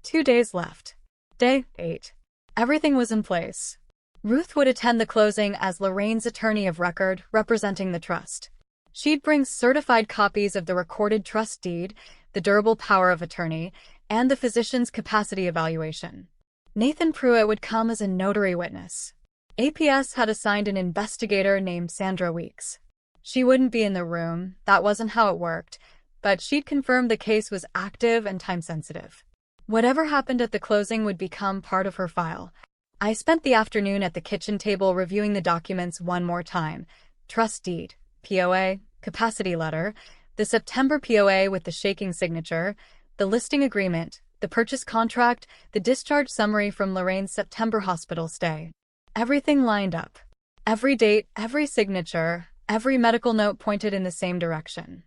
2 days left. Day 8. Everything was in place. Ruth would attend the closing as Lorraine's attorney of record, representing the trust. She'd bring certified copies of the recorded trust deed, the durable power of attorney, and the physician's capacity evaluation. Nathan Pruitt would come as a notary witness. APS had assigned an investigator named Sandra Weeks. She wouldn't be in the room, that wasn't how it worked, but she'd confirmed the case was active and time-sensitive. Whatever happened at the closing would become part of her file. I spent the afternoon at the kitchen table reviewing the documents one more time. Trust deed, POA, capacity letter, the September POA with the shaking signature, the listing agreement, the purchase contract, the discharge summary from Lorraine's September hospital stay. Everything lined up. Every date, every signature, every medical note pointed in the same direction.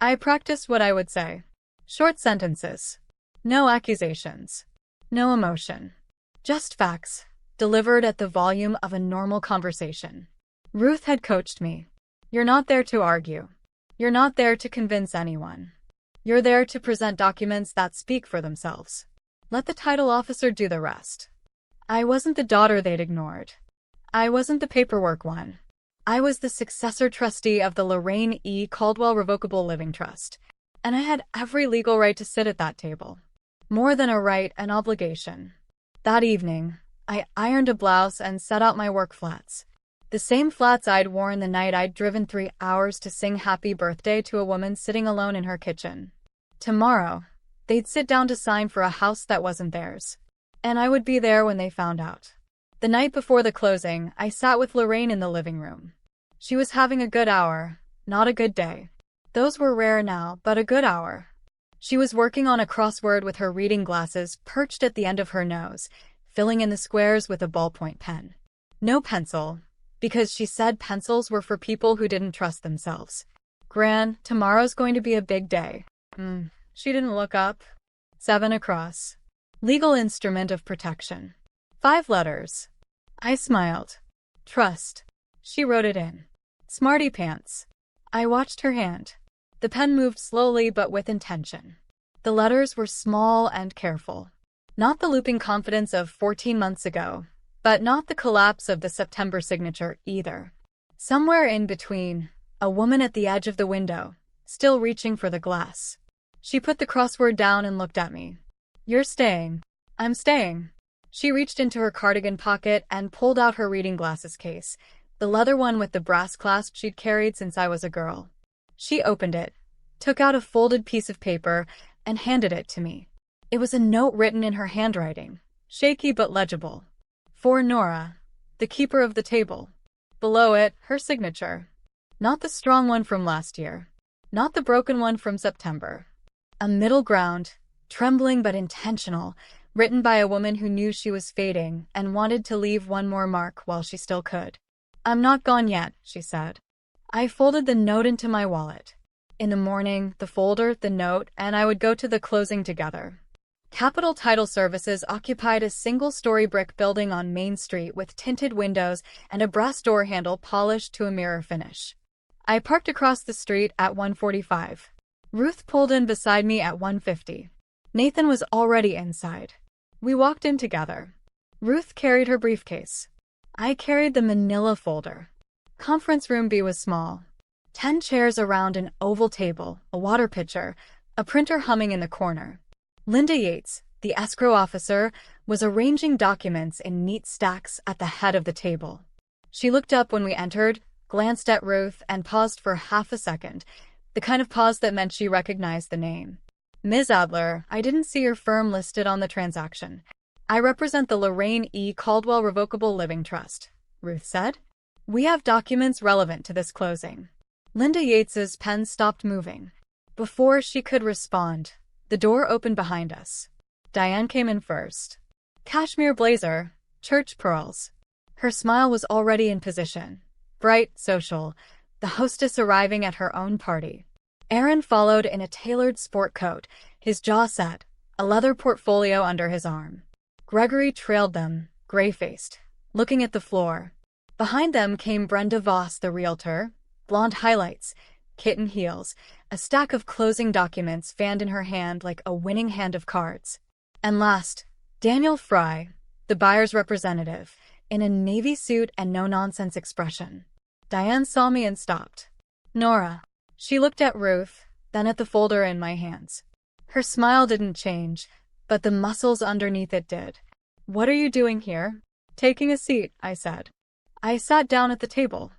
I practiced what I would say. Short sentences. No accusations. No emotion. Just facts, delivered at the volume of a normal conversation. Ruth had coached me. You're not there to argue. You're not there to convince anyone. You're there to present documents that speak for themselves. Let the title officer do the rest. I wasn't the daughter they'd ignored. I wasn't the paperwork one. I was the successor trustee of the Lorraine E. Caldwell Revocable Living Trust, and I had every legal right to sit at that table. More than a right, an obligation. That evening, I ironed a blouse and set out my work flats. The same flats I'd worn the night I'd driven 3 hours to sing happy birthday to a woman sitting alone in her kitchen. Tomorrow, they'd sit down to sign for a house that wasn't theirs. And I would be there when they found out. The night before the closing, I sat with Lorraine in the living room. She was having a good hour, not a good day. Those were rare now, but a good hour. She was working on a crossword with her reading glasses perched at the end of her nose, filling in the squares with a ballpoint pen. No pencil, because she said pencils were for people who didn't trust themselves. Gran, tomorrow's going to be a big day. She didn't look up. 7 across. Legal instrument of protection. 5 letters. I smiled. Trust. She wrote it in. Smarty pants. I watched her hand. The pen moved slowly but with intention. The letters were small and careful. Not the looping confidence of 14 months ago, but not the collapse of the September signature either. Somewhere in between, a woman at the edge of the window, still reaching for the glass. She put the crossword down and looked at me. You're staying. I'm staying. She reached into her cardigan pocket and pulled out her reading glasses case, the leather one with the brass clasp she'd carried since I was a girl. She opened it, took out a folded piece of paper, and handed it to me. It was a note written in her handwriting, shaky but legible. For Nora, the keeper of the table. Below it, her signature. Not the strong one from last year. Not the broken one from September. A middle ground, trembling but intentional, written by a woman who knew she was fading and wanted to leave one more mark while she still could. I'm not gone yet, she said. I folded the note into my wallet. In the morning, the folder, the note, and I would go to the closing together. Capital Title Services occupied a single-story brick building on Main Street with tinted windows and a brass door handle polished to a mirror finish. I parked across the street at 1:45. Ruth pulled in beside me at 1:50. Nathan was already inside. We walked in together. Ruth carried her briefcase. I carried the manila folder. Conference room B was small. 10 chairs around an oval table, a water pitcher, a printer humming in the corner. Linda Yates, the escrow officer, was arranging documents in neat stacks at the head of the table. She looked up when we entered, glanced at Ruth, and paused for half a second, the kind of pause that meant she recognized the name. Ms. Adler, I didn't see your firm listed on the transaction. I represent the Lorraine E. Caldwell Revocable Living Trust, Ruth said. We have documents relevant to this closing. Linda Yates's pen stopped moving. Before she could respond, the door opened behind us. Diane came in first. Cashmere blazer, church pearls. Her smile was already in position. Bright, social, the hostess arriving at her own party. Aaron followed in a tailored sport coat, his jaw set, a leather portfolio under his arm. Gregory trailed them, gray-faced, looking at the floor. Behind them came Brenda Voss, the realtor, blonde highlights, kitten heels, a stack of closing documents fanned in her hand like a winning hand of cards. And last, Daniel Fry, the buyer's representative, in a navy suit and no-nonsense expression. Diane saw me and stopped. Nora. She looked at Ruth, then at the folder in my hands. Her smile didn't change, but the muscles underneath it did. What are you doing here? Taking a seat, I said. I sat down at the table.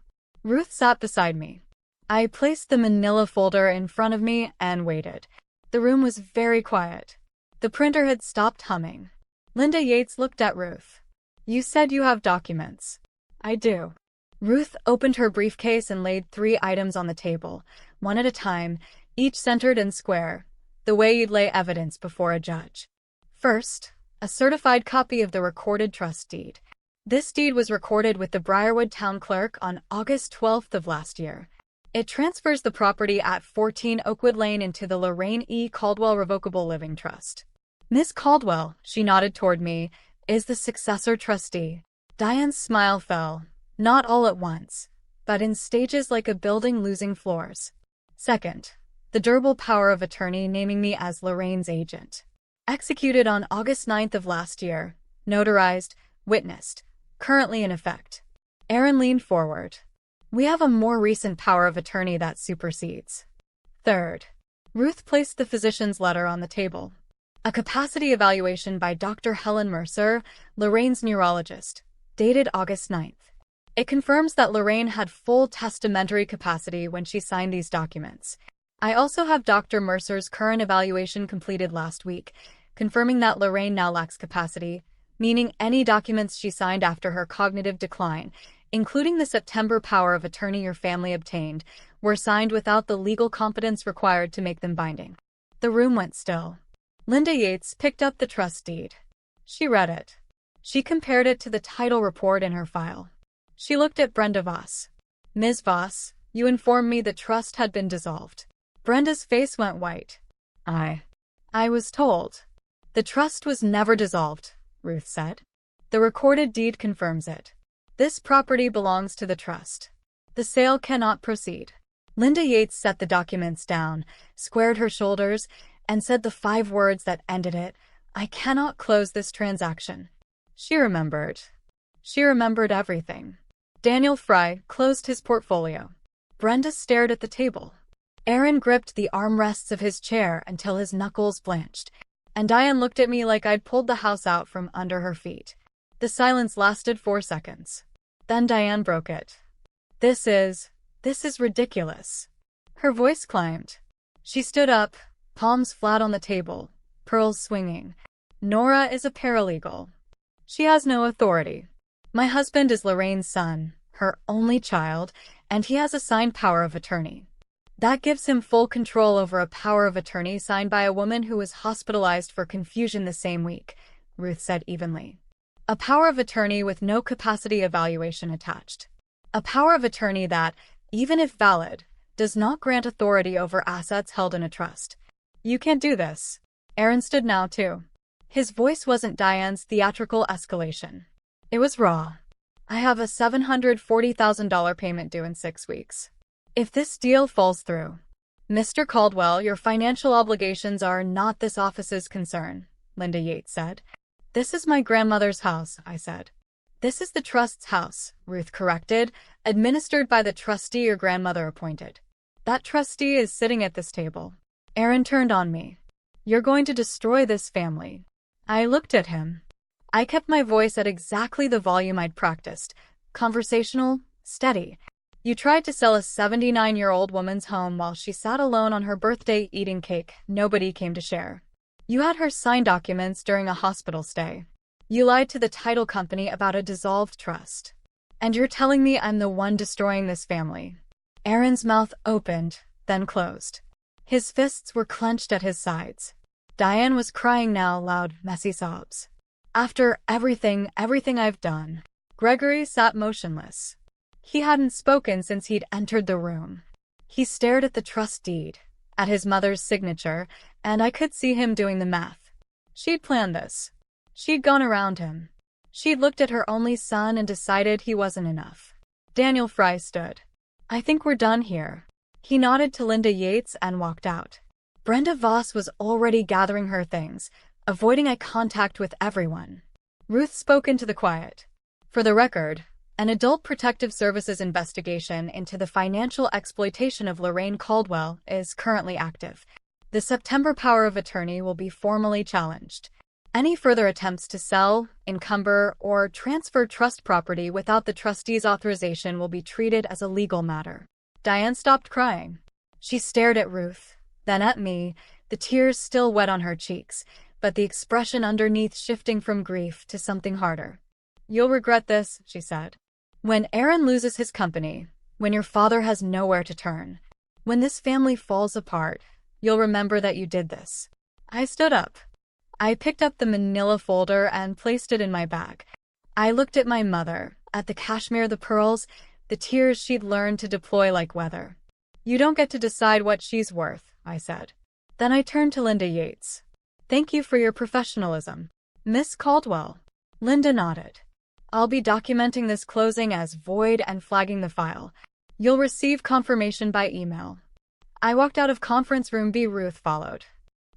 Ruth sat beside me. I placed the manila folder in front of me and waited. The room was very quiet. The printer had stopped humming. Linda Yates looked at Ruth. "You said you have documents." "I do." Ruth opened her briefcase and laid 3 items on the table, one at a time, each centered and square, the way you'd lay evidence before a judge. First, a certified copy of the recorded trust deed. This deed was recorded with the Briarwood town clerk on August 12th of last year. It transfers the property at 14 Oakwood Lane into the Lorraine E. Caldwell Revocable Living Trust. Miss Caldwell, she nodded toward me, is the successor trustee. Diane's smile fell, not all at once, but in stages like a building losing floors. Second, the durable power of attorney naming me as Lorraine's agent. Executed on August 9th of last year, notarized, witnessed, currently in effect. Aaron leaned forward. We have a more recent power of attorney that supersedes. Third, Ruth placed the physician's letter on the table. A capacity evaluation by Dr. Helen Mercer, Lorraine's neurologist, dated August 9th. It confirms that Lorraine had full testamentary capacity when she signed these documents. I also have Dr. Mercer's current evaluation completed last week, confirming that Lorraine now lacks capacity, meaning any documents she signed after her cognitive decline, including the September power of attorney your family obtained, were signed without the legal competence required to make them binding. The room went still. Linda Yates picked up the trust deed. She read it. She compared it to the title report in her file. She looked at Brenda Voss. "Ms. Voss, you informed me the trust had been dissolved." Brenda's face went white. I was told. "The trust was never dissolved," Ruth said. "The recorded deed confirms it. This property belongs to the trust. The sale cannot proceed." Linda Yates set the documents down, squared her shoulders, and said the 5 words that ended it: "I cannot close this transaction." She remembered. She remembered everything. Daniel Fry closed his portfolio. Brenda stared at the table. Aaron gripped the armrests of his chair until his knuckles blanched, and Diane looked at me like I'd pulled the house out from under her feet. The silence lasted 4 seconds. Then Diane broke it. This is ridiculous." Her voice climbed. She stood up, palms flat on the table, pearls swinging. "Nora is a paralegal. She has no authority. My husband is Lorraine's son, her only child, and he has a signed power of attorney. That gives him full control over a power of attorney signed by a woman who was hospitalized for confusion the same week," Ruth said evenly. "A power of attorney with no capacity evaluation attached. A power of attorney that, even if valid, does not grant authority over assets held in a trust. You can't do this." Aaron stood now, too. His voice wasn't Diane's theatrical escalation. It was raw. "I have a $740,000 payment due in 6 weeks. If this deal falls through, Mr. Caldwell, your financial obligations are not this office's concern," Linda Yates said. "This is my grandmother's house," I said. "This is the trust's house," Ruth corrected, "administered by the trustee your grandmother appointed. That trustee is sitting at this table." Aaron turned on me. "You're going to destroy this family." I looked at him. I kept my voice at exactly the volume I'd practiced. Conversational, steady. "You tried to sell a 79-year-old woman's home while she sat alone on her birthday eating cake nobody came to share. You had her sign documents during a hospital stay. You lied to the title company about a dissolved trust. And you're telling me I'm the one destroying this family." Aaron's mouth opened, then closed. His fists were clenched at his sides. Diane was crying now, loud, messy sobs. "After everything I've done." Gregory sat motionless. He hadn't spoken since he'd entered the room. He stared at the trust deed, at his mother's signature, and I could see him doing the math. She'd planned this. She'd gone around him. She'd looked at her only son and decided he wasn't enough. Daniel Fry stood. "I think we're done here." He nodded to Linda Yates and walked out. Brenda Voss was already gathering her things, avoiding eye contact with everyone. Ruth spoke into the quiet. "For the record, an Adult Protective Services investigation into the financial exploitation of Lorraine Caldwell is currently active. The September power of attorney will be formally challenged. Any further attempts to sell, encumber, or transfer trust property without the trustee's authorization will be treated as a legal matter. Diane stopped crying. She stared at Ruth, then at me, the tears still wet on her cheeks, but the expression underneath shifting from grief to something harder. "You'll regret this," she said. "When Aaron loses his company, when your father has nowhere to turn, when this family falls apart, you'll remember that you did this." I stood up. I picked up the manila folder and placed it in my bag. I looked at my mother, at the cashmere, the pearls, the tears she'd learned to deploy like weather. "You don't get to decide what she's worth," I said. Then I turned to Linda Yates. "Thank you for your professionalism, Miss Caldwell." Linda nodded. "I'll be documenting this closing as void and flagging the file. You'll receive confirmation by email." I walked out of conference room B. Ruth followed.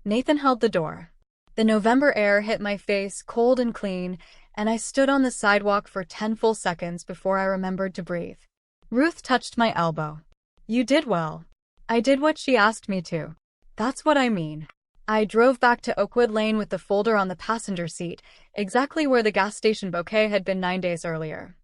Nathan held the door. The November air hit my face cold and clean, and I stood on the sidewalk for 10 full seconds before I remembered to breathe. Ruth touched my elbow. "You did well." I did what she asked me to. That's what I mean. I drove back to Oakwood Lane with the folder on the passenger seat, exactly where the gas station bouquet had been 9 days earlier.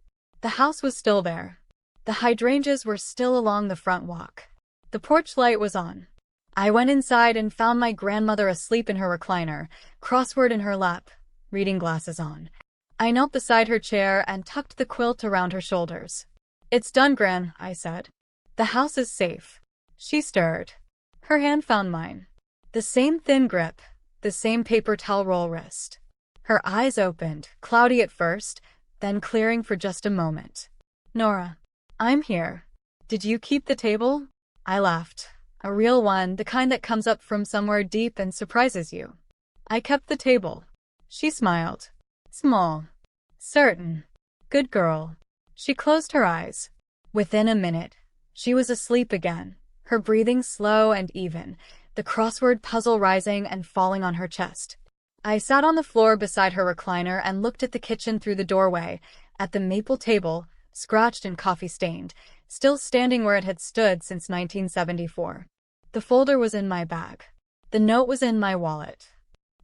The house was still there. The hydrangeas were still along the front walk. The porch light was on. I went inside and found my grandmother asleep in her recliner, crossword in her lap, reading glasses on. I knelt beside her chair and tucked the quilt around her shoulders. "It's done, Gran," I said. "The house is safe." She stirred. Her hand found mine. The same thin grip, the same paper towel roll wrist. Her eyes opened, cloudy at first, then clearing for just a moment. "Nora, I'm here. Did you keep the table?" I laughed. "A real one, the kind that comes up from somewhere deep and surprises you." "I kept the table." She smiled. "Small. Certain. Good girl." She closed her eyes. Within a minute, she was asleep again, her breathing slow and even, the crossword puzzle rising and falling on her chest. I sat on the floor beside her recliner and looked at the kitchen through the doorway, at the maple table, scratched and coffee-stained, still standing where it had stood since 1974. The folder was in my bag. The note was in my wallet.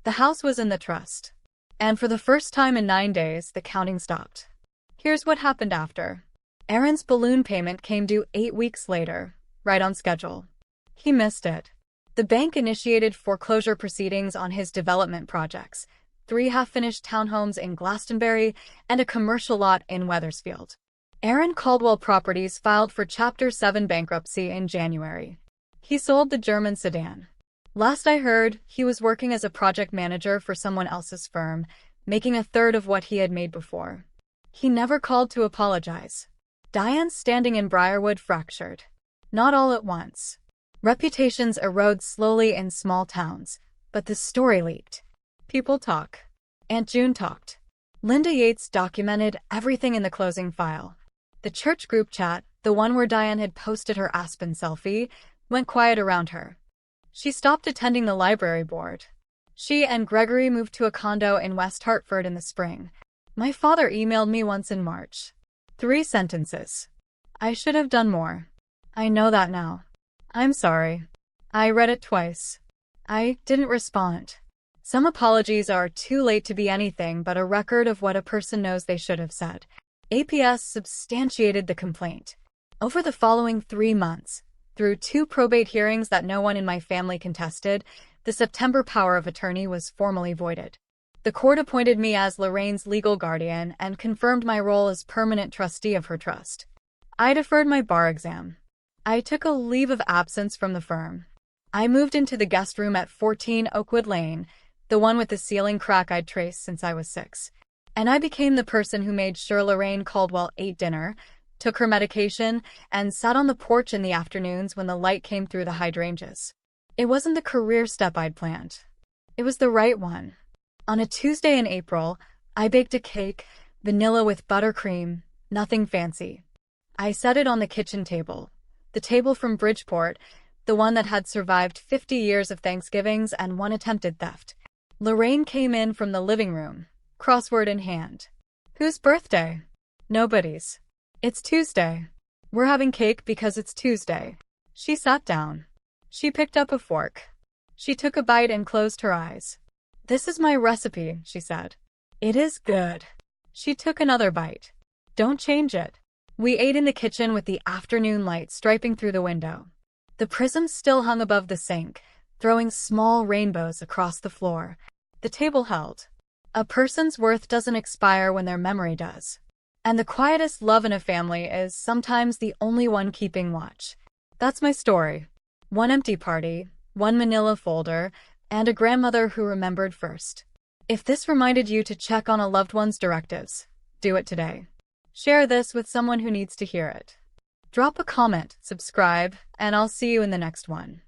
The house was in the trust. And for the first time in 9 days, the counting stopped. Here's what happened after. Aaron's balloon payment came due 8 weeks later, right on schedule. He missed it. The bank initiated foreclosure proceedings on his development projects, 3 half-finished townhomes in Glastonbury and a commercial lot in Wethersfield. Aaron Caldwell Properties filed for Chapter 7 bankruptcy in January. He sold the German sedan. Last I heard, he was working as a project manager for someone else's firm, making a third of what he had made before. He never called to apologize. Diane's standing in Briarwood fractured. Not all at once. Reputations erode slowly in small towns, but the story leaked. People talk. Aunt June talked. Linda Yates documented everything in the closing file. The church group chat, the one where Diane had posted her Aspen selfie, went quiet around her. She stopped attending the library board. She and Gregory moved to a condo in West Hartford in the spring. My father emailed me once in March. 3 sentences. I should have done more. I know that now. I'm sorry. I read it twice. I didn't respond. Some apologies are too late to be anything but a record of what a person knows they should have said. APS substantiated the complaint. Over the following 3 months, through 2 probate hearings that no one in my family contested, the September power of attorney was formally voided. The court appointed me as Lorraine's legal guardian and confirmed my role as permanent trustee of her trust. I deferred my bar exam. I took a leave of absence from the firm. I moved into the guest room at 14 Oakwood Lane, the one with the ceiling crack I'd traced since I was 6. And I became the person who made sure Lorraine Caldwell ate dinner, took her medication, and sat on the porch in the afternoons when the light came through the hydrangeas. It wasn't the career step I'd planned. It was the right one. On a Tuesday in April, I baked a cake, vanilla with buttercream, nothing fancy. I set it on the kitchen table, the table from Bridgeport, the one that had survived 50 years of Thanksgivings and 1 attempted theft. Lorraine came in from the living room, crossword in hand. "Whose birthday?" "Nobody's. It's Tuesday. We're having cake because it's Tuesday." She sat down. She picked up a fork. She took a bite and closed her eyes. "This is my recipe," she said. "It is good." She took another bite. "Don't change it." We ate in the kitchen with the afternoon light striping through the window. The prisms still hung above the sink, throwing small rainbows across the floor. The table held. A person's worth doesn't expire when their memory does. And the quietest love in a family is sometimes the only one keeping watch. That's my story. One empty party, one manila folder, and a grandmother who remembered first. If this reminded you to check on a loved one's directives, do it today. Share this with someone who needs to hear it. Drop a comment, subscribe, and I'll see you in the next one.